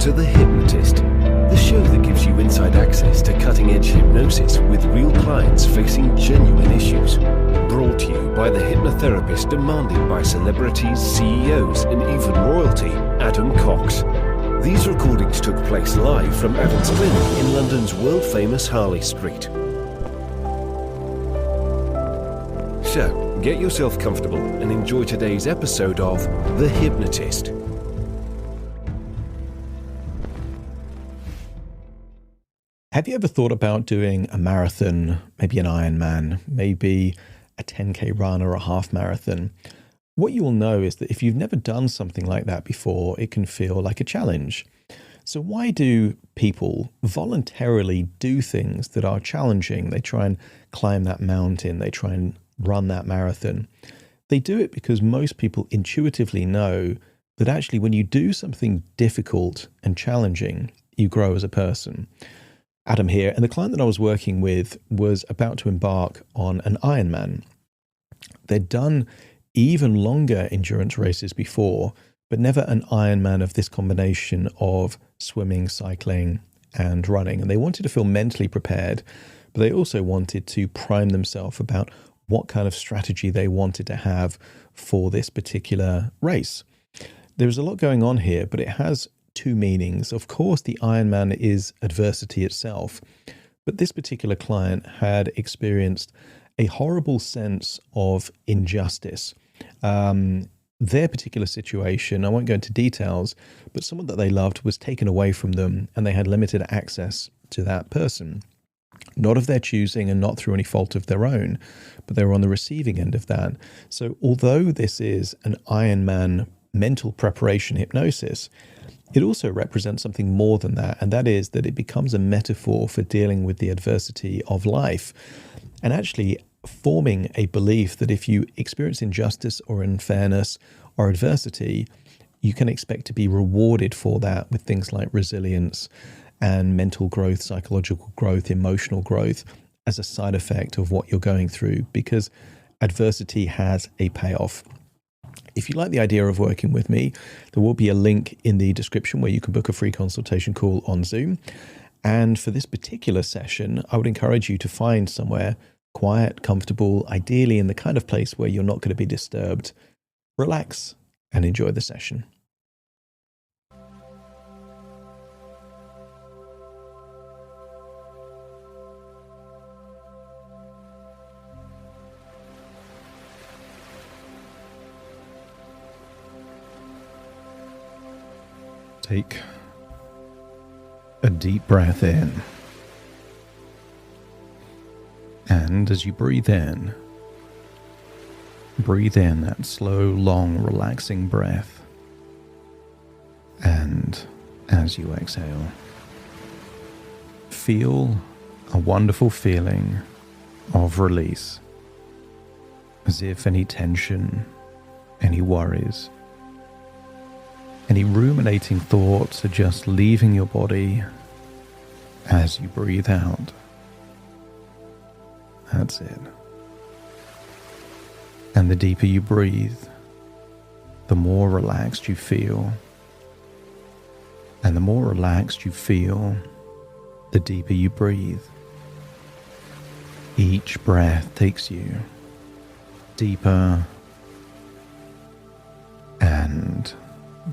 to The Hypnotist, the show that gives you inside access to cutting-edge hypnosis with real clients facing genuine issues. Brought to you by the hypnotherapist demanded by celebrities, CEOs, and even royalty, Adam Cox. These recordings took place live from Adam's clinic in London's world-famous Harley Street. So, get yourself comfortable and enjoy today's episode of The Hypnotist. Have you ever thought about doing a marathon, maybe an Ironman, maybe a 10K run or a half marathon? What you will know is that if you've never done something like that before, it can feel like a challenge. So why do people voluntarily do things that are challenging? They try and climb that mountain, they try and run that marathon. They do it because most people intuitively know that actually when you do something difficult and challenging, you grow as a person. Adam here, and the client that I was working with was about to embark on an Ironman. They'd done even longer endurance races before, but never an Ironman of this combination of swimming, cycling, and running. And they wanted to feel mentally prepared, but they also wanted to prime themselves about what kind of strategy they wanted to have for this particular race. There's a lot going on here, but it has two meanings. Of course, the Ironman is adversity itself, but this particular client had experienced a horrible sense of injustice. Their particular situation, I won't go into details, but someone that they loved was taken away from them and they had limited access to that person. Not of their choosing and not through any fault of their own, but they were on the receiving end of that. So although this is an Ironman mental preparation hypnosis, it also represents something more than that, and that is that it becomes a metaphor for dealing with the adversity of life and actually forming a belief that if you experience injustice or unfairness or adversity, you can expect to be rewarded for that with things like resilience and mental growth, psychological growth, emotional growth as a side effect of what you're going through, because adversity has a payoff. If you like the idea of working with me, there will be a link in the description where you can book a free consultation call on Zoom. And for this particular session, I would encourage you to find somewhere quiet, comfortable, ideally in the kind of place where you're not going to be disturbed. Relax and enjoy the session. Take a deep breath in. And as you breathe in that slow, long, relaxing breath. And as you exhale, feel a wonderful feeling of release, as if any tension, any worries, any ruminating thoughts are just leaving your body as you breathe out. That's it. And the deeper you breathe, the more relaxed you feel. And the more relaxed you feel, the deeper you breathe. Each breath takes you deeper and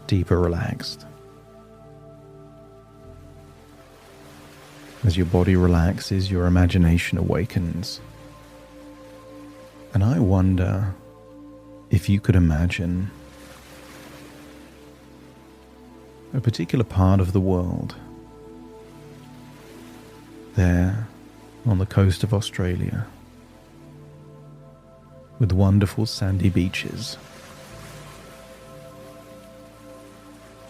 deeper relaxed. As your body relaxes, your imagination awakens. And I wonder if you could imagine a particular part of the world there on the coast of Australia with wonderful sandy beaches.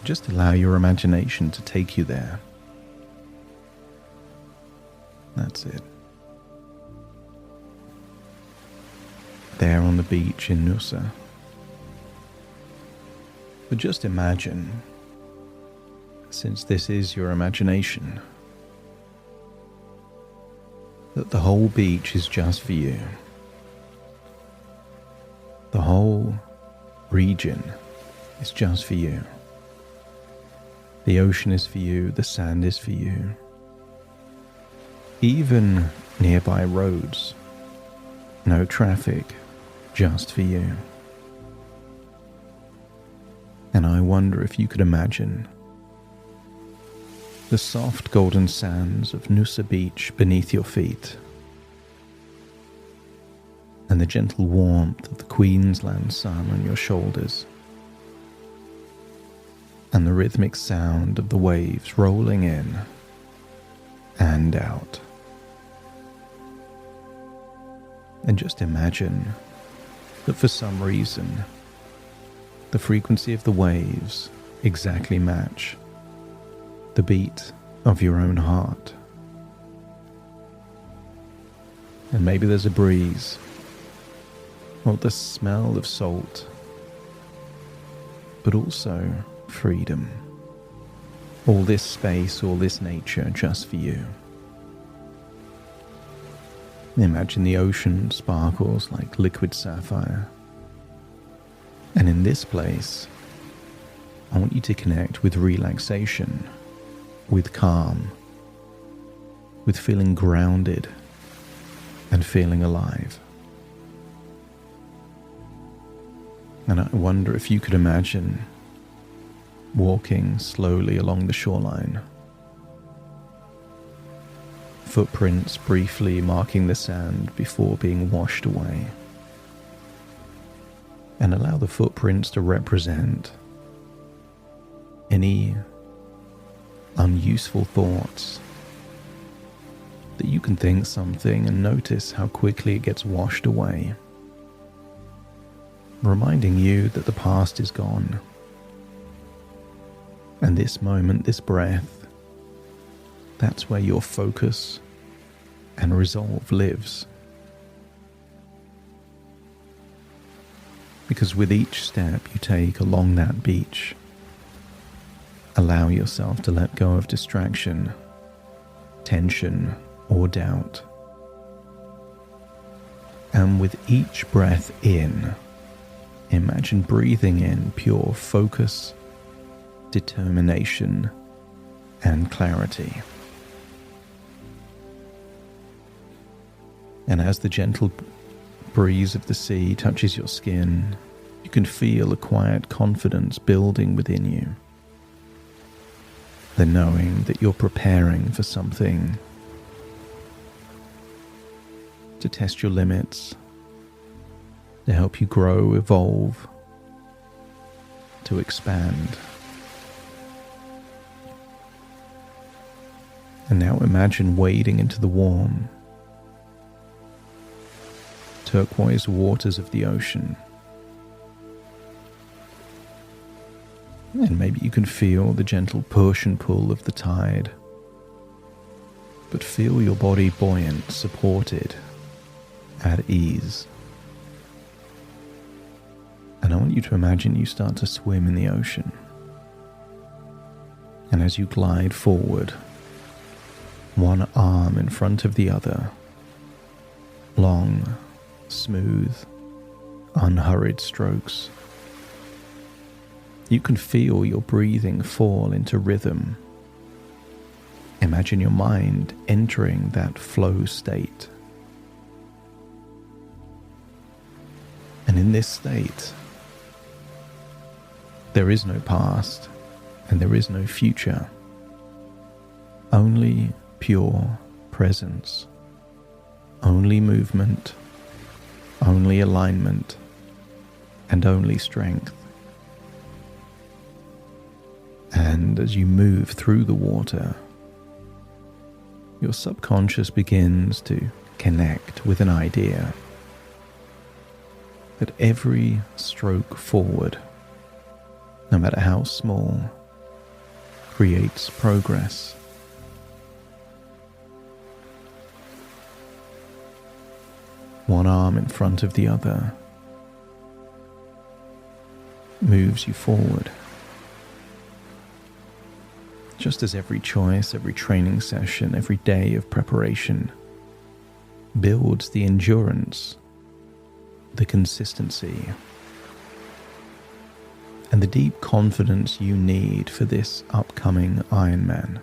Just allow your imagination to take you there. That's it. There on the beach in Nusa. But just imagine, since this is your imagination, that the whole beach is just for you. The whole region is just for you. The ocean is for you, the sand is for you. Even nearby roads, no traffic, just for you. And I wonder if you could imagine the soft golden sands of Noosa Beach beneath your feet, and the gentle warmth of the Queensland sun on your shoulders, and the rhythmic sound of the waves rolling in and out. And just imagine that for some reason, the frequency of the waves exactly match the beat of your own heart. And maybe there's a breeze, or the smell of salt, but also freedom. All this space, all this nature just for you. Imagine the ocean sparkles like liquid sapphire. And in this place, I want you to connect with relaxation, with calm, with feeling grounded and feeling alive. And I wonder if you could imagine walking slowly along the shoreline, footprints briefly marking the sand before being washed away. And allow the footprints to represent any unuseful thoughts that you can think something and notice how quickly it gets washed away, reminding you that the past is gone. And this moment, this breath, that's where your focus and resolve lives. Because with each step you take along that beach, allow yourself to let go of distraction, tension, or doubt. And with each breath in, imagine breathing in pure focus, determination, and clarity. And as the gentle breeze of the sea touches your skin, you can feel a quiet confidence building within you. The knowing that you're preparing for something, to test your limits, to help you grow, evolve, to expand. And now imagine wading into the warm, turquoise waters of the ocean. And maybe you can feel the gentle push and pull of the tide, but feel your body buoyant, supported, at ease. And I want you to imagine you start to swim in the ocean. And as you glide forward, one arm in front of the other, long, smooth, unhurried strokes. You can feel your breathing fall into rhythm. Imagine your mind entering that flow state. And in this state, there is no past and there is no future. Only pure presence. Only movement. Only alignment. And only strength. And as you move through the water, your subconscious begins to connect with an idea that every stroke forward, no matter how small, creates progress. One arm in front of the other moves you forward. Just as every choice, every training session, every day of preparation builds the endurance, the consistency, and the deep confidence you need for this upcoming Ironman.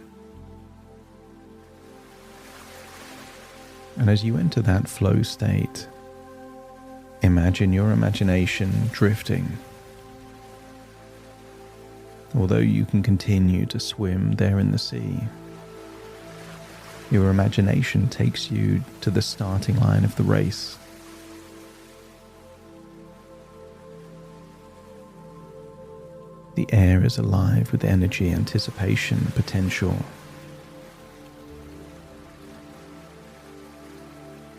And as you enter that flow state, imagine your imagination drifting. Although you can continue to swim there in the sea, your imagination takes you to the starting line of the race. The air is alive with energy, anticipation, potential.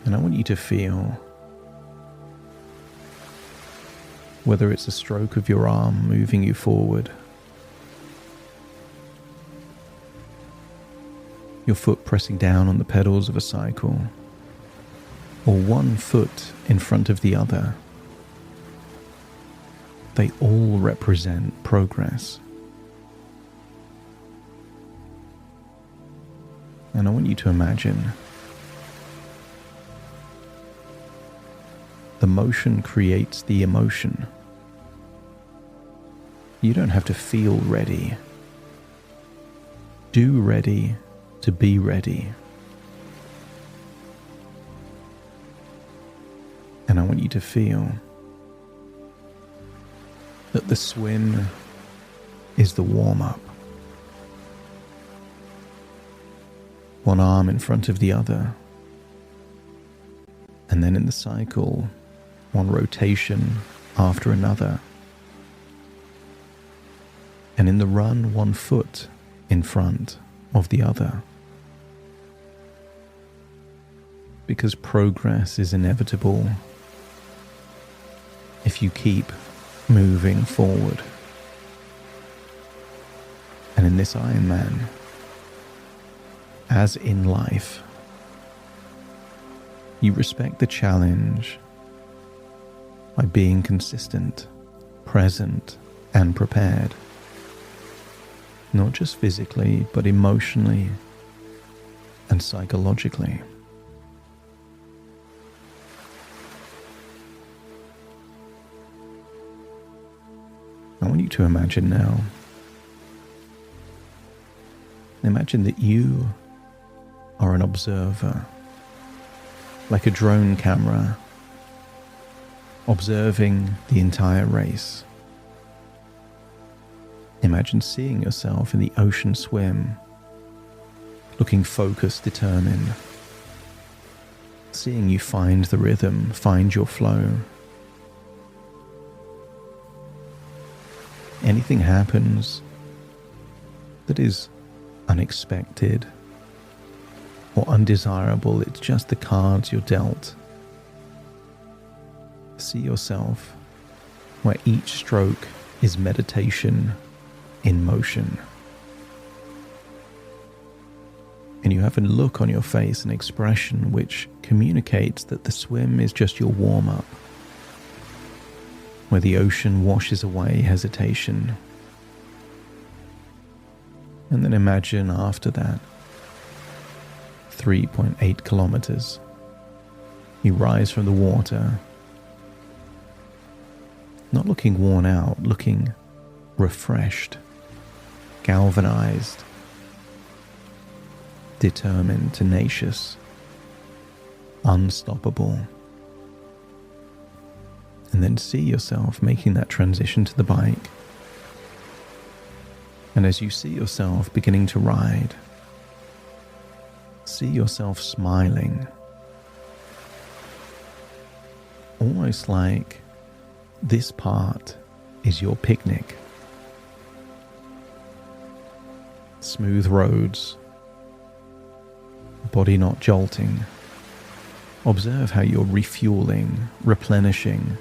And I want you to feel whether it's a stroke of your arm moving you forward, your foot pressing down on the pedals of a cycle, or one foot in front of the other. They all represent progress. And I want you to imagine the motion creates the emotion. You don't have to feel ready. Do ready to be ready. And I want you to feel that the swim is the warm-up. One arm in front of the other. And then in the cycle, one rotation after another. And in the run, one foot in front of the other. Because progress is inevitable if you keep moving forward. And in this Ironman, as in life, you respect the challenge by being consistent, present, and prepared. Not just physically, but emotionally and psychologically. I want you to imagine now. Imagine that you are an observer, like a drone camera, observing the entire race. Imagine seeing yourself in the ocean swim, looking focused, determined, seeing you find the rhythm, find your flow. Anything happens that is unexpected or undesirable, it's just the cards you're dealt. See yourself where each stroke is meditation in motion. And you have a look on your face, an expression which communicates that the swim is just your warm-up, where the ocean washes away hesitation. And then imagine after that, 3.8 kilometers, you rise from the water, not looking worn out, looking refreshed, galvanized, determined, tenacious, unstoppable. And then see yourself making that transition to the bike. And as you see yourself beginning to ride, see yourself smiling, almost like this part is your picnic. Smooth roads, body not jolting. Observe how you're refueling, replenishing.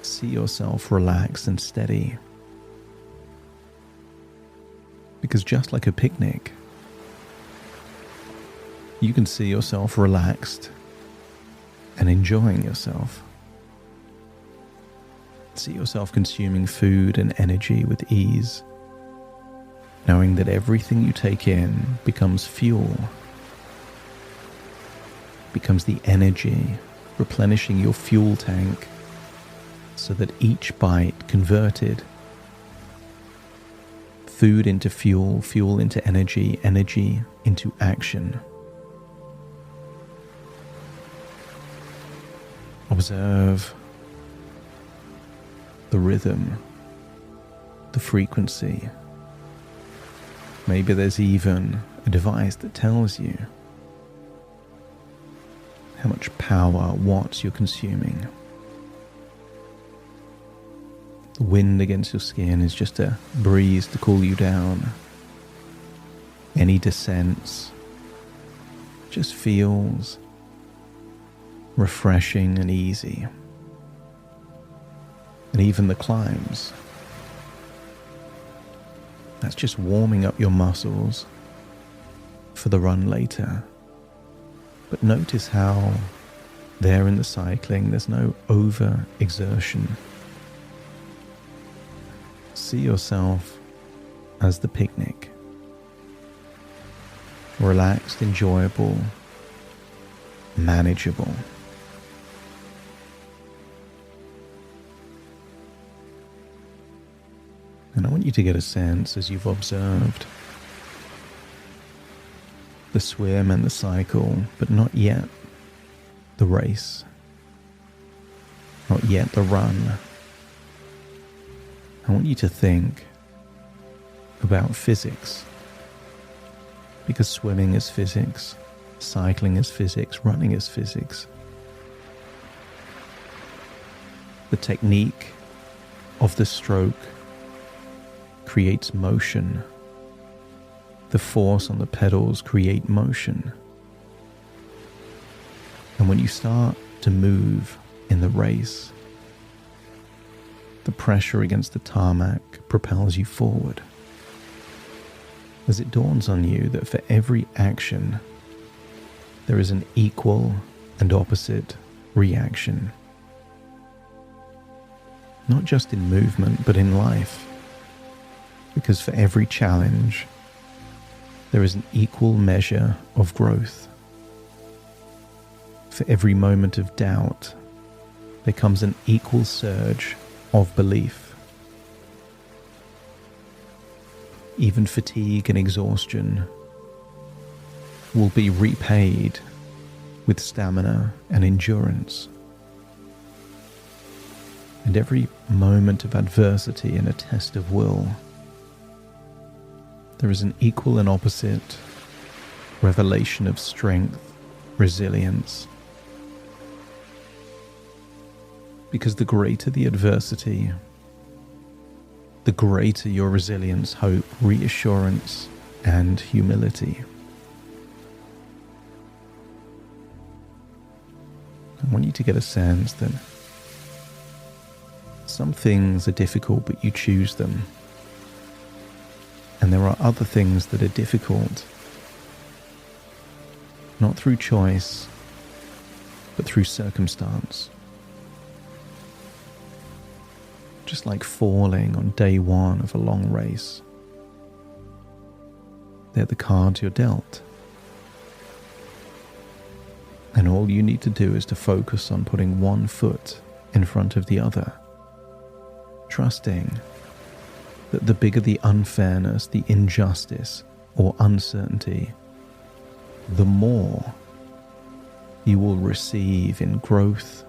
See yourself relaxed and steady. Because just like a picnic, you can see yourself relaxed and enjoying yourself. See yourself consuming food and energy with ease, knowing that everything you take in becomes fuel, becomes the energy, replenishing your fuel tank, so that each bite converted Food into fuel, fuel into energy, energy into action. Observe the rhythm, the frequency. Maybe there's even a device that tells you how much power, watts you're consuming. The wind against your skin is just a breeze to cool you down. Any descents just feels refreshing and easy. And even the climbs, that's just warming up your muscles for the run later. But notice how there in the cycling, there's no over-exertion. See yourself as the picnic. Relaxed, enjoyable, manageable. And I want you to get a sense as you've observed the swim and the cycle, but not yet the race, not yet the run. I want you to think about physics, because swimming is physics, cycling is physics, running is physics. The technique of the stroke creates motion. The force on the pedals create motion. And when you start to move in the race, the pressure against the tarmac propels you forward. As it dawns on you that for every action, there is an equal and opposite reaction. Not just in movement, but in life. Because for every challenge, there is an equal measure of growth. For every moment of doubt, there comes an equal surge of belief. Even fatigue and exhaustion will be repaid with stamina and endurance. And every moment of adversity and a test of will, there is an equal and opposite revelation of strength, resilience. Because the greater the adversity, the greater your resilience, hope, reassurance, and humility. I want you to get a sense that some things are difficult, but you choose them. And there are other things that are difficult, not through choice, but through circumstance. Just like falling on day one of a long race. They're the cards you're dealt. And all you need to do is to focus on putting one foot in front of the other, trusting that the bigger the unfairness, the injustice, or uncertainty, the more you will receive in growth,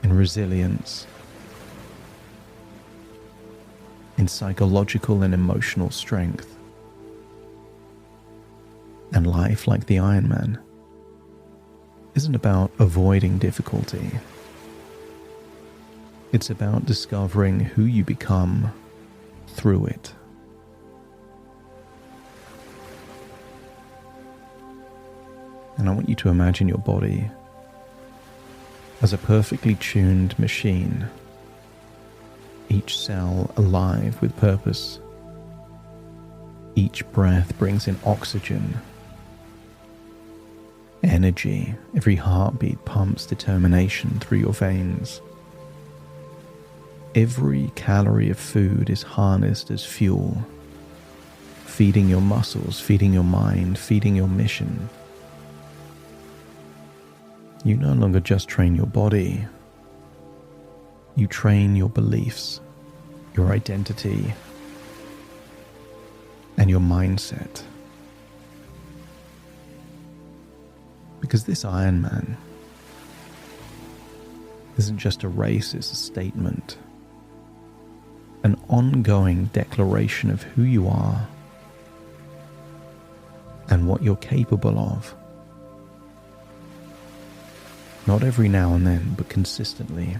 in resilience, in psychological and emotional strength. And life, like the Ironman, isn't about avoiding difficulty. It's about discovering who you become through it. And I want you to imagine your body as a perfectly tuned machine, each cell alive with purpose. Each breath brings in oxygen, energy. Every heartbeat pumps determination through your veins. Every calorie of food is harnessed as fuel, feeding your muscles, feeding your mind, feeding your mission. You no longer just train your body, you train your beliefs, your identity, and your mindset. Because this Ironman isn't just a race, it's a statement. An ongoing declaration of who you are and what you're capable of. Not every now and then, but consistently.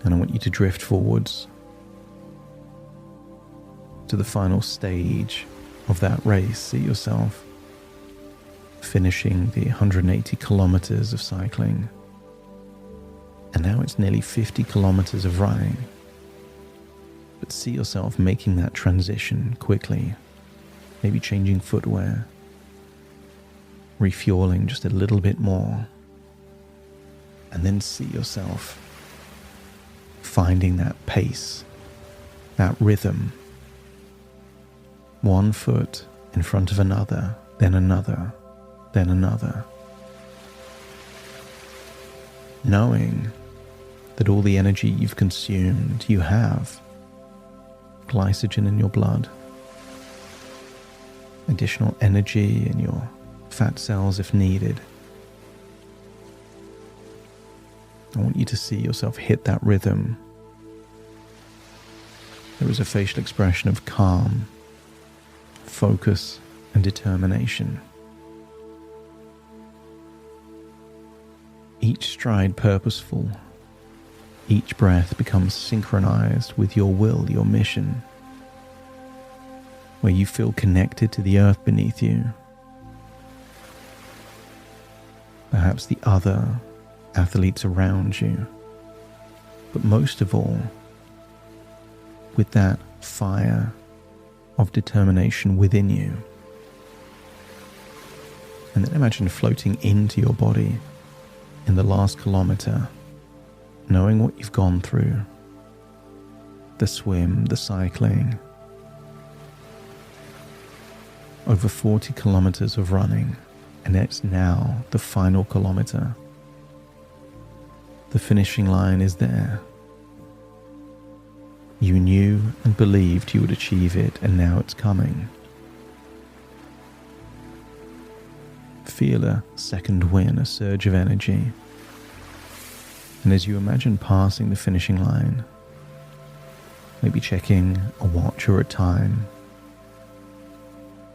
And I want you to drift forwards to the final stage of that race. See yourself finishing the 180 kilometers of cycling. And now it's nearly 50 kilometers of running. But see yourself making that transition quickly. Maybe changing footwear. Refueling just a little bit more. And then see yourself finding that pace, that rhythm. One foot in front of another, then another, then another. Knowing that all the energy you've consumed, you have glycogen in your blood, additional energy in your fat cells if needed. I want you to see yourself hit that rhythm. There is a facial expression of calm, focus, and determination. Each stride purposeful. Each breath becomes synchronized with your will, your mission, where you feel connected to the earth beneath you. Perhaps the other athletes around you, but most of all, with that fire of determination within you. And then imagine floating into your body in the last kilometer, knowing what you've gone through, the swim, the cycling, over 40 kilometers of running, and it's now the final kilometer. The finishing line is there. You knew and believed you would achieve it, and now it's coming. Feel a second wind, a surge of energy. And as you imagine passing the finishing line, maybe checking a watch or a time,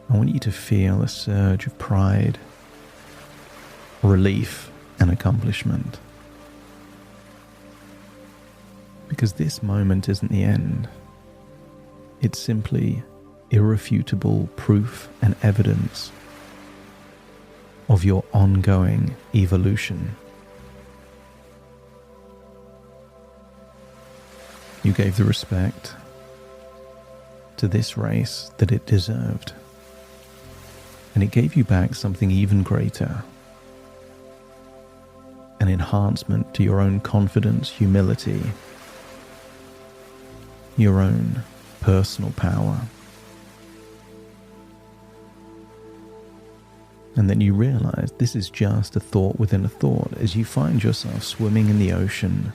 I want you to feel a surge of pride, relief, and accomplishment. Because this moment isn't the end. It's simply irrefutable proof and evidence of your ongoing evolution. You gave the respect to this race that it deserved, and it gave you back something even greater, an enhancement to your own confidence, humility, your own personal power. And then you realize this is just a thought within a thought as you find yourself swimming in the ocean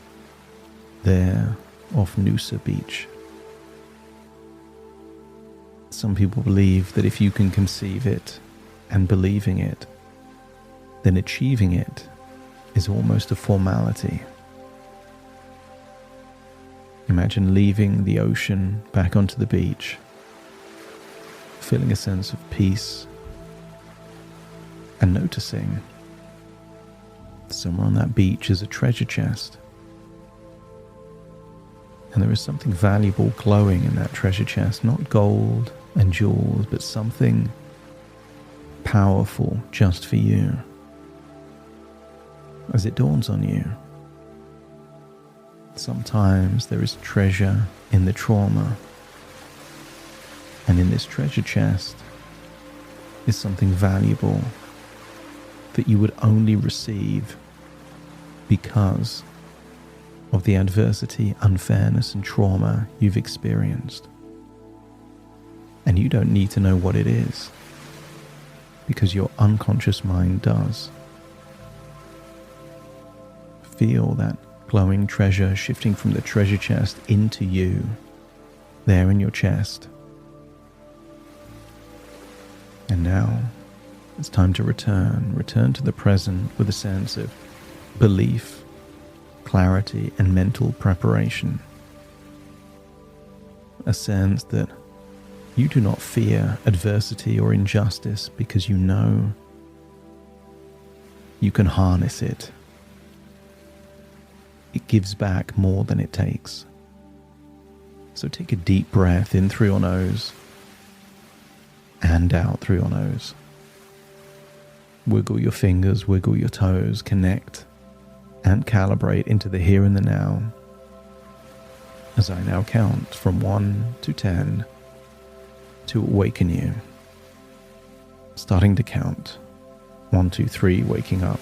there off Noosa Beach. Some people believe that if you can conceive it and believing it, then achieving it is almost a formality. Imagine leaving the ocean back onto the beach, feeling a sense of peace, and noticing somewhere on that beach is a treasure chest. And there is something valuable glowing in that treasure chest, not gold and jewels, but something powerful just for you. As it dawns on you, sometimes there is treasure in the trauma, and in this treasure chest is something valuable that you would only receive because of the adversity, unfairness, and trauma you've experienced. And you don't need to know what it is, because your unconscious mind does. Feel that glowing treasure shifting from the treasure chest into you there in your chest. And now it's time to return to the present with a sense of belief, clarity, and mental preparation. A sense that you do not fear adversity or injustice because you know you can harness it. It gives back more than it takes. So take a deep breath in through your nose and out through your nose. Wiggle your fingers, wiggle your toes, connect and calibrate into the here and the now. As I now count from 1 to 10 to awaken you. Starting to count. 1, 2, 3, waking up.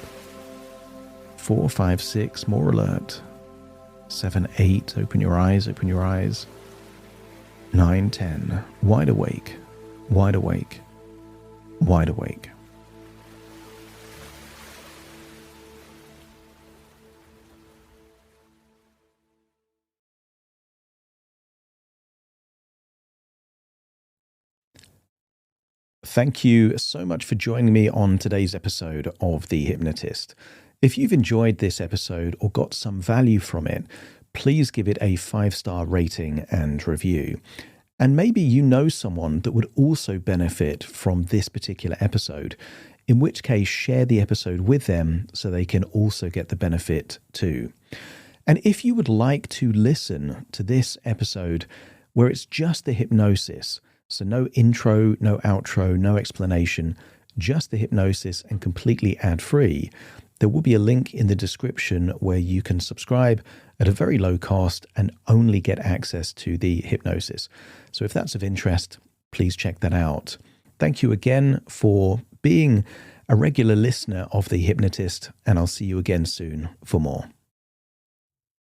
4, 5, 6, more alert. 7, 8, open your eyes, open your eyes. 9, 10, wide awake, wide awake, wide awake. Thank you so much for joining me on today's episode of The Hypnotist. If you've enjoyed this episode or got some value from it, please give it a 5-star rating and review. And maybe you know someone that would also benefit from this particular episode, in which case share the episode with them so they can also get the benefit too. And if you would like to listen to this episode where it's just the hypnosis, so no intro, no outro, no explanation, just the hypnosis and completely ad-free, there will be a link in the description where you can subscribe at a very low cost and only get access to the hypnosis. So if that's of interest, please check that out. Thank you again for being a regular listener of The Hypnotist, and I'll see you again soon for more.